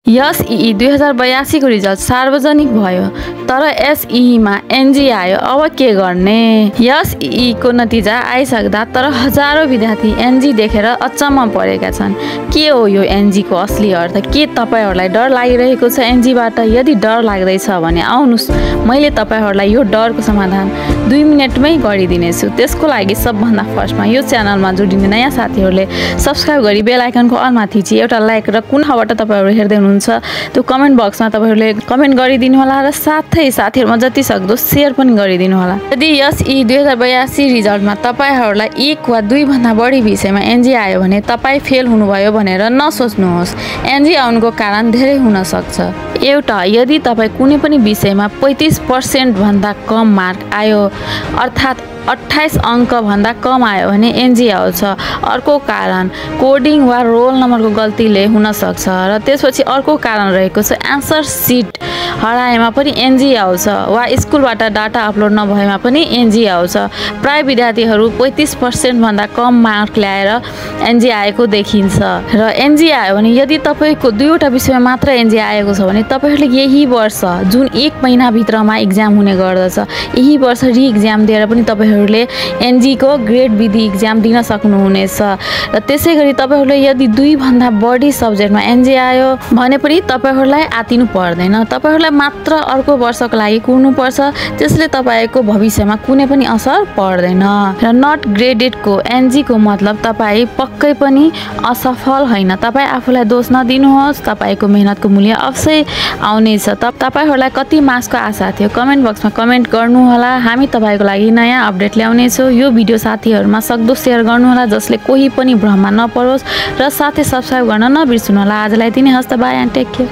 एसई 2082 को रिजल्ट सार्वजनिक भयो तर एसई मा एनजी आयो। अब के गर्ने? एसई को नतिजा आइसक्दा तर हजारौं विद्यार्थी एनजी देखेर अचम्म परेका छन्। के हो यो एनजी को असली अर्थ? के तपाईहरुलाई डर लागिरहेको छ एनजी बाट? यदि डर लाग्दैछ भने आउनुस्, मैले तपाईहरुलाई यो डरको समाधान 2 मिनेटमै गरिदिनेछु। त्यसको लागि सबभन्दा फर्स्टमा यो च्यानलमा जोडिने नयाँ साथीहरुले सब्स्क्राइब गरी बेल आइकनको अलमा थिची एउटा लाइक र कुन ठाउँबाट तपाईहरु हेर्दै हुनुहुन्छ त्यो कमेन्ट बक्समा तपाईहरुले कमेन्ट गरिदिनु होला र साथै साथीहरुमा जति सक्दो शेयर पनि गरिदिनु होला। यदि एसई 2082 रिजल्टमा तपाईहरुलाई 1 वा 2 भन्दा बढी विषयमा एनजी आयो भने तपाई फेल हुनुभयो भनेर नसोच्नुहोस्। एनजी आउनुको कारण धेरै हुन सक्छ। एउटा, यदि तपाई कुनै पनि विषयमा 35% भन्दा कम मार्क आयो अर्थात् 28 अंक भन्दा कम आयो भने एनजी आउँछ। अर्को कारण कोडिङ वा रोल नम्बरको गल्तीले हुन सक्छ र त्यसपछि अर्को कारण रहेको छ एन्सर सिट हराएमा पनि एनजी आउँछ वा स्कुलबाट डाटा अपलोड नभएमा पनि एनजी आउँछ। प्राय विद्यार्थीहरू 35% भन्दा कम मार्क ल्याएर एनजी आएको देखिन्छ र एनजी आयो भने यदि तपाईको 2वटा विषयमा मात्र एनजी आएको छ भने तपाईहरुले यही वर्ष जुन 1 महिना भित्रमा एक्जाम हुने गर्दछ यही वर्ष रि एक्जाम दिएर पनि तपाईहरुले एनजी को ग्रेड विधि एक्जाम दिन सक्नुहुनेछ। र त्यसैगरी तपाईहरुले यदि 2 भन्दा बढी सब्जेक्टमा एनजी आयो भने पनि तपाईहरुलाई आतिनु पर्दैन। तपाईहरुलाई मात्र अर्को वर्षको लागि कुर्नु पर्छ। त्यसले तपाईको भविष्यमा कुनै पनि असर पर्दैन। र नट ग्रेडेड को एनजी को मतलब तपाई पक्कै पनि असफल हैन। तपाई आफूलाई दोष नदिनुहोस्। तपाईको मेहनतको मूल्य अवश्य आउनेछ। तपाईहरुलाई कति मार्क्सको आशा थियो कमेन्ट बक्समा कमेन्ट गर्नु होला। हामी तपाईको लागि नयाँ अपडेट ल्याउने छौं। यो भिडियो साथीहरुमा सक्दो शेयर गर्नु होला जसले कोही पनि भ्रममा नपरोस् र साथै सब्स्क्राइब गर्न नबिर्सनु होला। आजलाई तिनै हस्त बाइ एन्ड टेक केयर।